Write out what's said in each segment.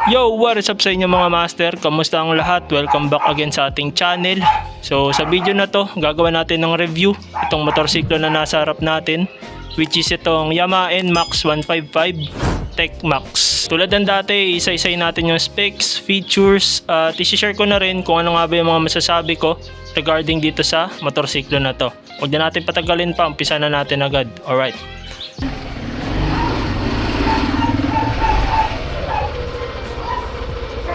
Yo, what is up sa inyo mga master? Kamusta ang lahat? Welcome back again sa ating channel. So sa video na to, gagawa natin ng review itong motorsiklo na nasa harap natin, which is itong Yamaha NMAX 155 Tech Max. Tulad ng dati, isa-isay natin yung specs, features, at isi-share ko na rin kung ano nga ba yung mga masasabi ko regarding dito sa motorsiklo na to. Huwag na natin patagalin pa, umpisa na natin agad. Alright.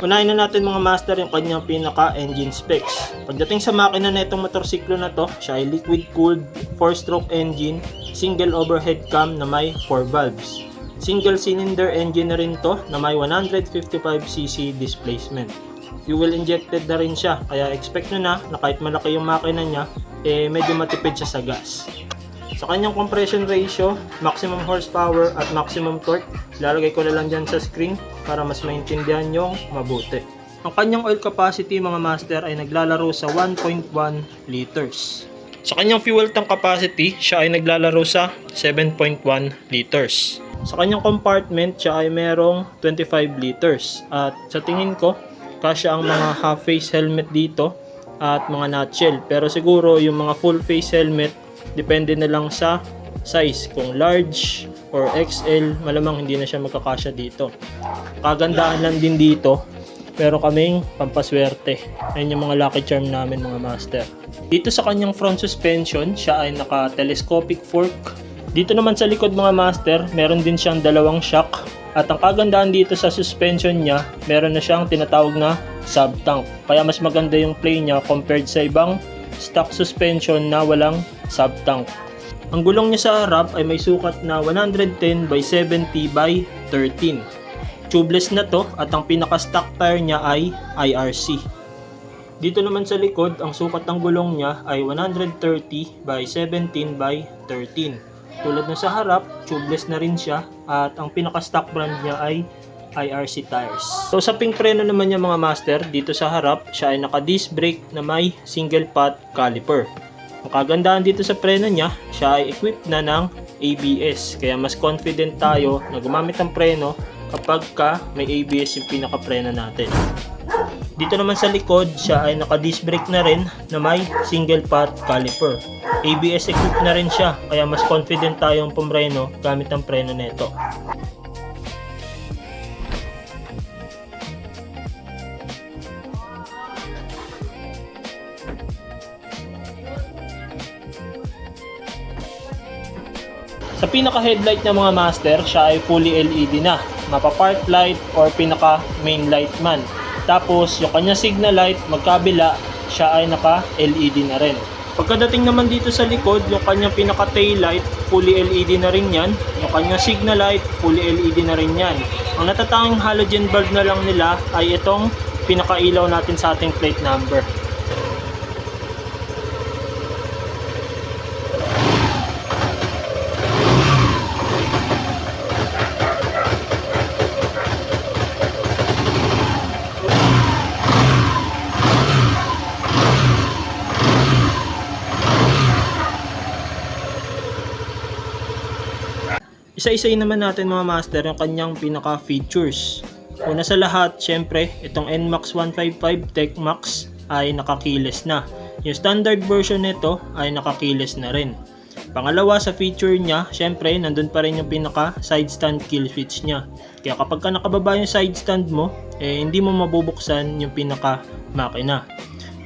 Unahin na natin mga master yung kanyang pinaka-engine specs. Pagdating sa makina na itong motorsiklo na to, siya ay liquid-cooled 4-stroke engine, single overhead cam na may 4 valves. Single cylinder engine na rin to na may 155cc displacement. Fuel injected na rin siya, kaya expect nyo na kahit malaki yung makina niya, medyo matipid siya sa gas. Sa kanyang compression ratio, maximum horsepower at maximum torque, lalagay ko na lang dyan sa screen para mas maintindihan yung mabuti. Ang kanyang oil capacity mga master ay naglalaro sa 1.1 liters. Sa kanyang fuel tank capacity, siya ay naglalaro sa 7.1 liters. Sa kanyang compartment, siya ay merong 25 liters. At sa tingin ko, kasya ang mga half face helmet dito at mga nutshell. Pero siguro yung mga full face helmet, depende na lang sa size. Kung large or XL, malamang hindi na siya magkakasya dito. Kagandahan lang din dito, pero kaming pampaswerte. Ayun yung mga lucky charm namin mga master. Dito sa kanyang front suspension, siya ay naka-telescopic fork. Dito naman sa likod mga master, meron din siyang dalawang shock. At ang kagandahan dito sa suspension niya, meron na siyang tinatawag na sub-tank. Kaya mas maganda yung play niya compared sa ibang stock suspension na walang sub-tank. Ang gulong niya sa harap ay may sukat na 110 by 70 by 13. Tubeless na to at ang pinaka-stock tire niya ay IRC. Dito naman sa likod, ang sukat ng gulong niya ay 130 by 17 by 13. Tulad na sa harap, tubeless na rin siya at ang pinaka-stock brand niya ay IRC tires. So sa pink preno naman niya mga master, dito sa harap, siya ay naka-disc brake na may single pot caliper. Ang kagandahan dito sa preno niya, siya ay equipped na ng ABS. Kaya mas confident tayo na gumamit ng preno kapag may ABS yung pinaka-preno natin. Dito naman sa likod, siya ay naka-disc brake na rin na may single pot caliper. ABS equipped na rin siya, kaya mas confident tayong pumreno gamit ang preno nito. Sa pinaka-headlight ng mga master, siya ay fully LED na. Mapa-park light or pinaka-main light man. Tapos, yung kanyang signal light, magkabila, siya ay naka-LED na rin. Pagkadating naman dito sa likod, yung kanyang pinaka-tail light, fully LED na rin yan. Yung kanyang signal light, fully LED na rin yan. Ang natatanging halogen bulb na lang nila ay itong pinaka-ilaw natin sa ating plate number. Isa-isayin naman natin mga master yung kanyang pinaka-features. Una sa lahat, syempre, itong NMAX 155 Tech Max ay nakakeyless na. Yung standard version nito ay nakakeyless na rin. Pangalawa sa feature niya, syempre, nandun pa rin yung pinaka-side stand kill switch niya. Kaya kapag nakababa yung side stand mo, hindi mo mabubuksan yung pinaka-makina.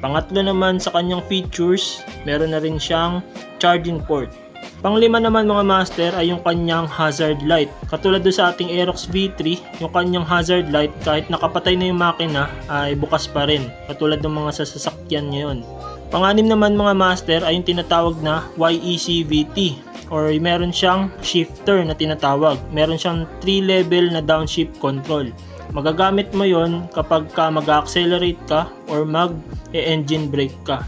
Pangatlo naman sa kanyang features, meron na rin siyang charging port. Panglima naman mga master ay yung kanyang hazard light. Katulad doon sa ating Aerox V3, yung kanyang hazard light kahit nakapatay na yung makina ay bukas pa rin. Katulad ng mga sasakyan ngayon. Panganim naman mga master ay yung tinatawag na YECVT or meron siyang shifter na tinatawag. Meron siyang 3-level na downshift control. Magagamit mo yon kapag mag-accelerate ka or mag-engine brake ka.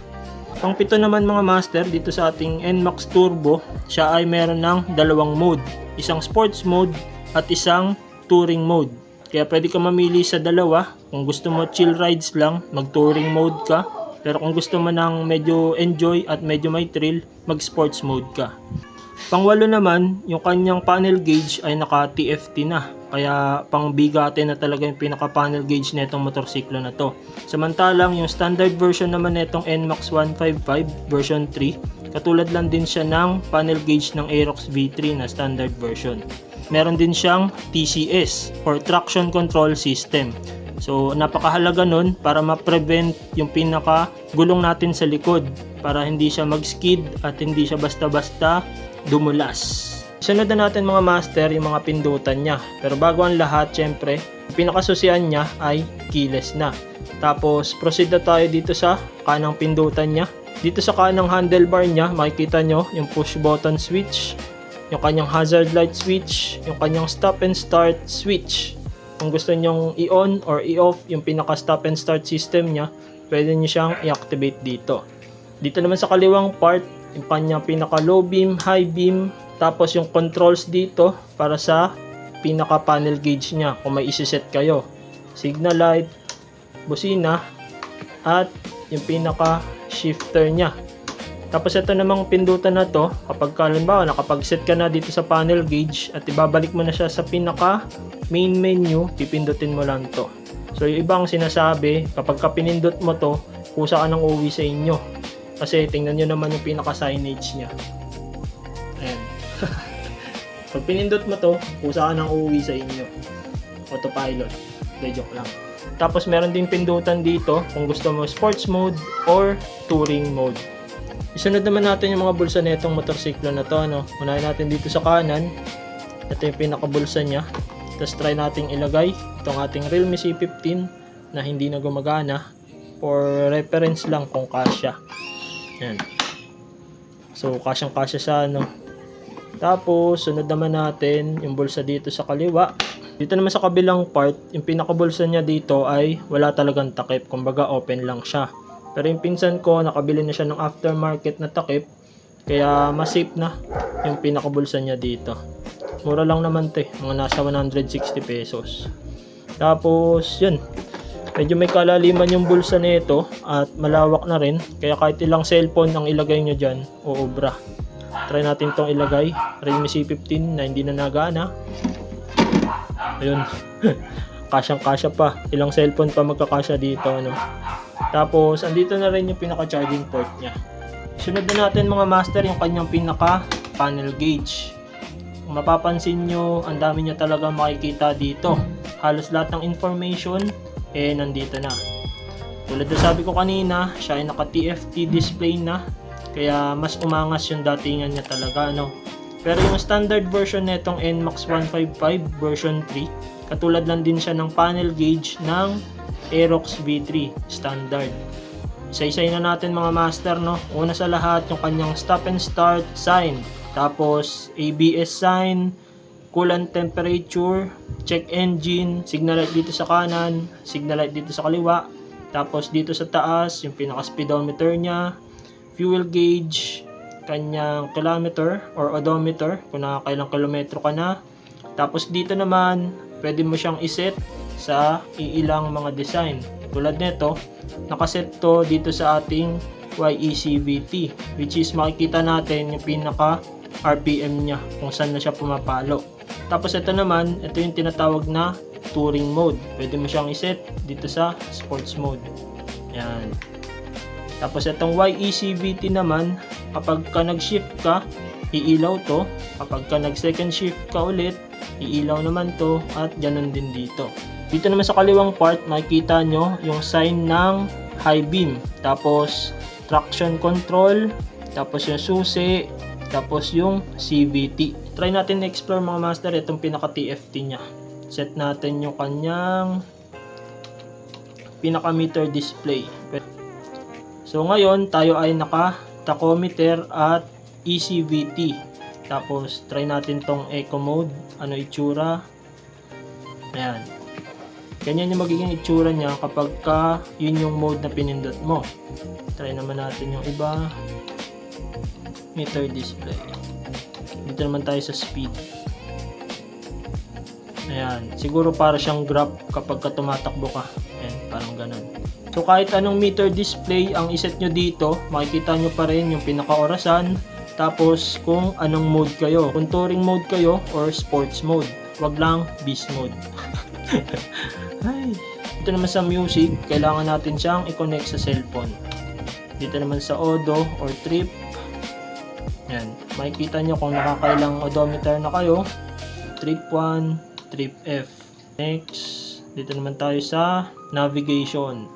Pang-pito naman mga master, dito sa ating NMAX Turbo, siya ay meron ng dalawang mode. Isang sports mode at isang touring mode. Kaya pwede ka mamili sa dalawa. Kung gusto mo chill rides lang, mag-touring mode ka. Pero kung gusto mo ng medyo enjoy at medyo may thrill, mag-sports mode ka. Pangwalo naman, yung kanyang panel gauge ay naka TFT na. Kaya pangbigatin na talaga yung pinaka panel gauge nitong motorsiklo na to. Samantalang yung standard version naman nitong NMAX 155 version 3, katulad lang din siya ng panel gauge ng Aerox V3 na standard version. Meron din siyang TCS or Traction Control System. So napakahalaga nun para ma-prevent yung pinaka gulong natin sa likod para hindi siya mag-skid at hindi siya basta-basta dumulas. Sunod na natin mga master yung mga pindutan niya. Pero bago ang lahat, syempre, yung pinakasusian niya ay keyless na. Tapos proceed na tayo dito sa kanang pindutan niya. Dito sa kanang handlebar niya, makikita nyo yung push button switch, yung kanyang hazard light switch, yung kanyang stop and start switch. Kung gusto nyong i-on or i-off yung pinaka stop and start system niya, pwede nyo siyang i-activate dito. Dito naman sa kaliwang part, yung kanyang pinaka low beam, high beam, tapos yung controls dito para sa pinaka panel gauge niya kung may isi-set kayo. Signal light, busina, at yung pinaka shifter niya. Tapos ito namang pindutan na to, kapag halimbawa nakapag-set ka na dito sa panel gauge at ibabalik mo na siya sa pinaka main menu, pipindutin mo lang to. So yung ibang sinasabi, kapag pinindot mo to, kusa ka nang uuwi sa inyo. Kasi tingnan nyo naman yung pinaka signage niya. Ayan. Pag pinindot mo to, kusa ka nang uuwi sa inyo. Autopilot. De joke lang. Tapos meron din pindutan dito kung gusto mo sports mode or touring mode. Isunod naman natin yung mga bulsa nitong motorsiklo na to, no? Unahin natin dito sa kanan. Ito yung pinakabulsa niya. Tapos try nating ilagay itong ating Realme C15 na hindi na gumagana. For reference lang kung kasya. Yan. So, kasyang-kasya siya, no? Tapos, sunod naman natin yung bulsa dito sa kaliwa. Dito naman sa kabilang part, yung pinakabulsa niya dito ay wala talagang takip. Kumbaga, open lang siya. Pero yung pinsan ko, nakabili na siya ng aftermarket na takip. Kaya mas safe na yung pinakabulsa niya dito. Mura lang naman to eh. Mga nasa 160 pesos. Tapos, yun. Medyo may kalaliman yung bulsa nito at malawak na rin. Kaya kahit ilang cellphone ang ilagay nyo dyan, uubra. Try natin tong ilagay. Realme C15 na hindi na nagana. Ayun. Kasyang-kasya pa. Ilang cellphone pa magkakasya dito, ano. Tapos, andito na rin yung pinaka-charging port niya. Sunod na natin mga master yung kanyang pinaka-panel gauge. Kung mapapansin nyo, ang dami niya talaga makikita dito. Halos lahat ng information, nandito na. Tulad na sabi ko kanina, siya ay naka-TFT display na. Kaya, mas umangas yung datingan niya talaga, no? Pero yung standard version netong NMAX 155 version 3, katulad lang din siya ng panel gauge ng Aerox V3 standard. Isa-isay na natin mga master, no? Una sa lahat yung kanyang stop and start sign, tapos ABS sign, coolant temperature, check engine, signal light dito sa kanan, signal light dito sa kaliwa, tapos dito sa taas yung pinaka speedometer niya, fuel gauge, kanyang kilometer or odometer kung nakakailang kilometro ka na. Tapos dito naman pwede mo siyang iset sa iilang mga design. Tulad nito, nakaset to dito sa ating YECVT, which is makikita natin yung pinaka RPM niya kung saan na siya pumapalo. Tapos ito naman, ito yung tinatawag na touring mode. Pwede mo siyang iset dito sa sports mode. Yan. Tapos itong YECVT naman, kapag ka nag-shift ka, iilaw to. Kapag ka nag-second shift ka ulit, iilaw naman to, at ganun din dito. Dito naman sa kaliwang part, makikita nyo yung sign ng high beam. Tapos traction control, tapos yung susi, tapos yung CVT. Try natin na-explore mga master itong pinaka-TFT nya. Set natin yung kanyang pinaka-meter display. So ngayon, tayo ay naka-tachometer at ECVT. Tapos try natin tong eco mode. Ano itsura? Ayan. Ganyan yung magiging itsura niya kapag ka yun yung mode na pinindot mo. Try naman natin yung iba. Meter display. Dito naman tayo sa speed. Ayan. Siguro para siyang graph kapag ka tumatakbo ka. Ayan, parang ganun. So kahit anong meter display ang iset nyo dito, makikita nyo pa rin yung pinaka-orasan, Tapos kung anong mode kayo, kung touring mode kayo or sports mode, wag lang beast mode. Ay. Dito naman sa music, kailangan natin siyang i-connect sa cellphone. Dito naman sa Odo or Trip, yan, makikita nyo kung nakakailang odometer na kayo. Trip 1, Trip F. Next, dito naman tayo sa navigation.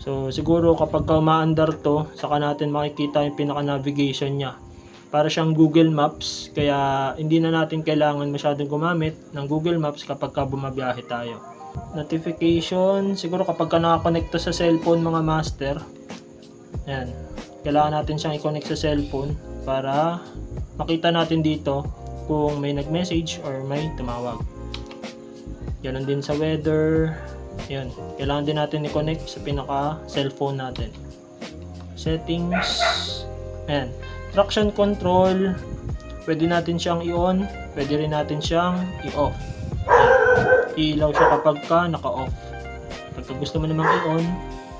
So siguro kapag umaandar to, saka natin makikita yung pinaka-navigation niya. Para siyang Google Maps, kaya hindi na natin kailangan masyadong gumamit ng Google Maps kapag bumabiyahe tayo. Notification, siguro kapag nakakonect to sa cellphone mga master, yan, kailangan natin siyang i-connect sa cellphone para makita natin dito kung may nag-message or may tumawag. Ganon din sa weather. Yan, kailangan din natin i-connect sa pinaka cellphone natin. Settings, ayan, traction control, pwede natin siyang i-on, pwede rin natin siyang i-off. Ilaw siya kapag naka-off. Pag gusto mo namang i-on,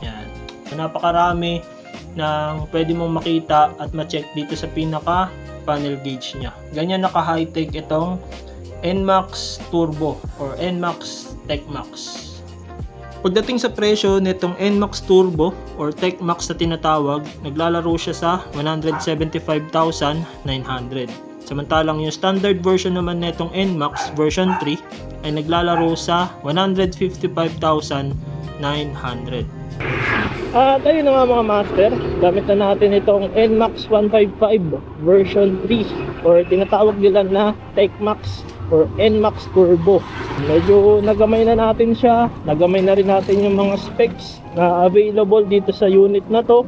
yan. So, napakarami ng pwede mong makita at ma-check dito sa pinaka panel gauge niya. Ganyan naka-high-tech itong NMAX Turbo or NMAX TechMax. Pagdating sa presyo nitong NMAX Turbo or TechMax na tinatawag, naglalaro siya sa 175,900. Samantalang yung standard version naman nitong NMAX version 3 ay naglalaro sa 155,900. At ayun na nga mga master, gamit na natin itong NMAX 155 version 3 or tinatawag nila na TechMax or NMAX Turbo. Medyo nagamay na natin siya, nagamay na rin natin yung mga specs na available dito sa unit na to.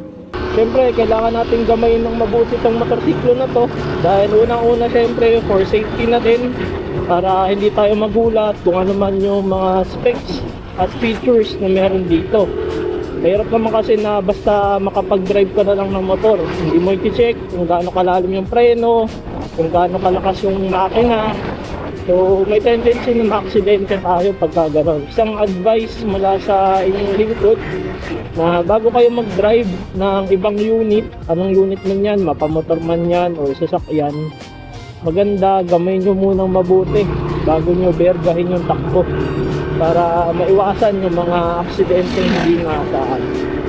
Siyempre, kailangan natin gamayin ng mabuti itong motorsiklo na to dahil unang-una siyempre for safety na din para hindi tayo magulat kung ano man yung mga specs at features na meron dito. Mahirap naman kasi na basta makapag-drive ka na lang ng motor, hindi mo i-check kung gaano kalalim yung preno, kung gaano kalakas yung makina. So may tendency na ma-aksidente tayo pagka gano'n. Isang advice mula sa inyong lingkod na bago kayo mag-drive ng ibang unit, anong unit man yan, mapamotor man yan o sasakyan, maganda gamayin nyo munang mabuti bago nyo bergahin yung takbo para maiwasan yung mga aksidente hindi naasahan.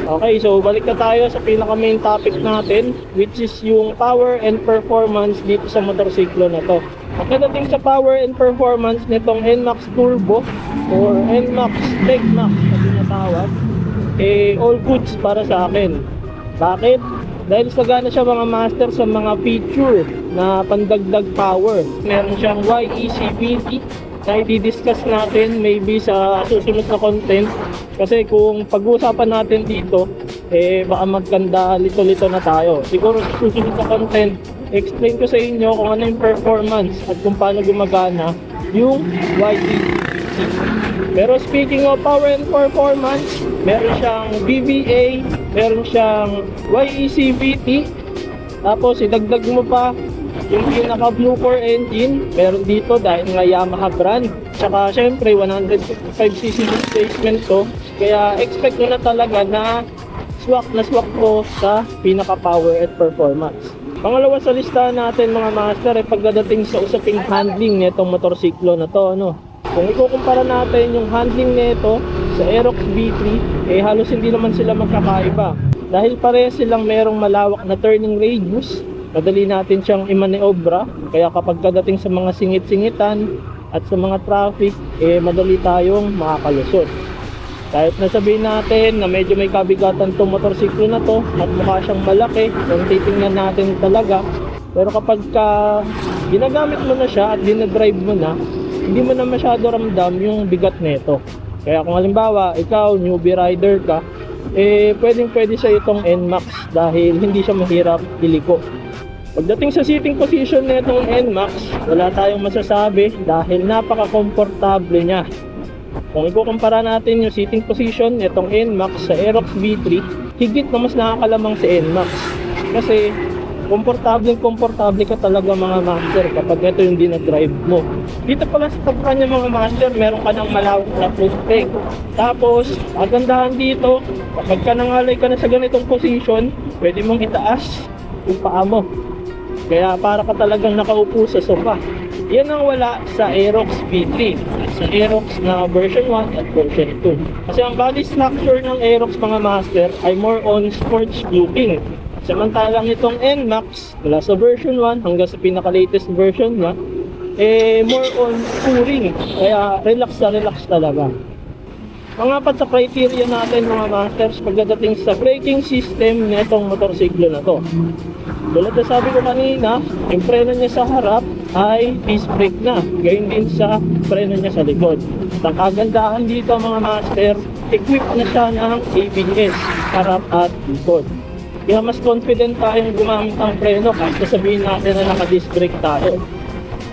Okay, so balik na tayo sa pinaka main topic natin, which is yung power and performance dito sa motorsiklo na to. Pagdating sa power and performance nitong NMAX Turbo or NMAX TechMax na tinatawag, all goods para sa akin. Bakit? Dahil sagana siya mga master sa mga feature na pandagdag power. Meron siyang YECVT na i-discuss natin maybe sa susunod na content. Kasi kung pag-uusapan natin dito, baka magkanda lito-lito na tayo. Siguro sa susunod na content, explain ko sa inyo kung ano yung performance at kung paano gumagana yung YECVT. Pero speaking of power and performance, meron siyang VVA, meron siyang YECVT, tapos idagdag mo pa yung pinaka Blue Core engine, meron dito dahil nga Yamaha brand. Tsaka syempre 155cc displacement to, kaya expect nyo na talaga na swak ko sa pinaka power and performance. Pangalawa sa listahan natin mga master ay pagdating sa usaping handling nitong motorsiklo na to, ano. Kung ikukumpara natin yung handling nito sa Aerox V3, halos hindi naman sila magkakaiba. Dahil parehas silang merong malawak na turning radius, madali natin siyang imaneobra, kaya kapag kadating sa mga singit-singitan at sa mga traffic, madali tayong makakalusot. Kahit nasabihin natin na medyo may kabigatan itong motorsiklo na to at mukha siyang malaki kung titingnan natin talaga, pero kapag ginagamit mo na siya at dinadrive mo na, hindi mo na masyado ramdam yung bigat nito. Kaya kung halimbawa ikaw newbie rider ka, pwede sa itong NMAX dahil hindi siya mahirap iliko. Pagdating sa sitting position nitong NMAX, wala tayong masasabi dahil napaka-komportable niya. Kung ikukumpara natin yung sitting position nitong NMAX sa Aerox V3, higit na mas nakakalamang si NMAX. Kasi komportable ka talaga mga master kapag ito yung dinadrive mo. Dito pala sa top kanya mga master, meron ka ng malawak na foot peg. Tapos, kagandahan dito, kapag ka nangalay ka na sa ganitong position, pwede mong itaas yung paa mo. Kaya para ka talagang nakaupo sa sofa. Yan ang wala sa Aerox V3 at sa Aerox na version 1 at version 2. Kasi ang body structure ng Aerox mga master ay more on sports looking. Samantalang itong NMAX mula sa version 1 hanggang sa pinaka-latest version 1 more on touring. Kaya relax talaga. Mga apat sa criteria natin mga masters pagdating sa braking system na itong motorsiklo na to. Tulad na sabi ko kanina, yung preno niya sa harap ay disc brake na. Gayun din sa preno niya sa likod. At ang kagandahan dito mga master, equipped na siya ng ABS, harap at likod. Kaya mas confident tayong gumamit ang preno kahit sabihin natin na naka-disc brake tayo.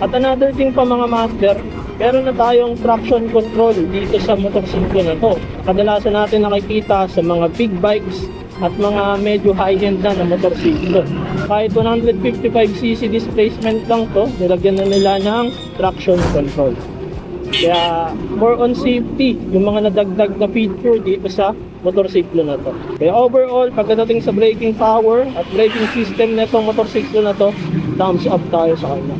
At another thing pa mga master, meron na tayong traction control dito sa motorsiklo na to. Kadalasan natin nakikita sa mga big bikes at mga medyo high-end na motorsiklo. Kahit 155cc displacement lang to, nilagyan na nila ng traction control. Kaya more on safety yung mga nadagdag na feature dito sa motorsiklo na to. Kaya overall, pagdating sa braking power at braking system na itong motorsiklo na to, thumbs up tayo sa kanya.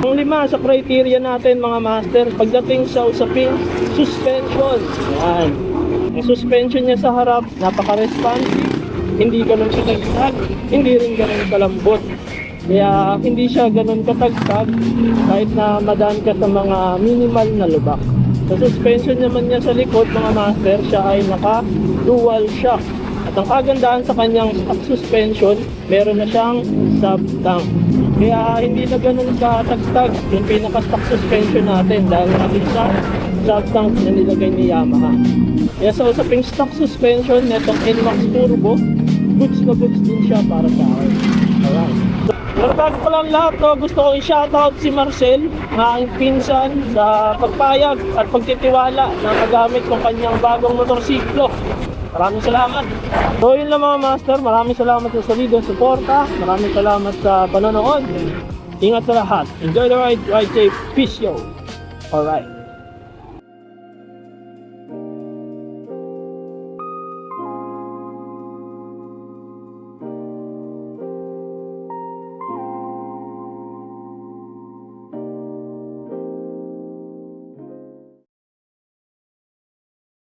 Ang lima sa criteria natin mga master, pagdating sa usaping suspension. Yan. Ang suspension niya sa harap, napaka-responsive, hindi ganun katagtag, hindi rin ganun kalambot. Kaya hindi siya ganun katagtag kahit na madaan ka sa mga minimal na lubak. Sa suspension naman niya sa likod mga master, siya ay naka dual shock. At ang kagandahan sa kanyang stock suspension, meron na siyang sub-tank. Kaya hindi na ganun katagtag yung pinaka-stock suspension natin dahil natin sa sub-tank na nilagay ni Yamaha. Kaya sa usaping stock suspension netong NMAX Turbo, goods na goods din siya para sa akin. Alright. Pero bago ko lang lahat, gusto ko i-shoutout si Marcel, na aking pinsan, sa pagpayag at pagtitiwala na magamit ng kanyang bagong motorsiklo. Maraming salamat. So yun lang mga master, maraming salamat sa solidong suporta, maraming salamat sa panonood. Ingat sa lahat. Enjoy the ride, ride safe. Peace yo. Alright.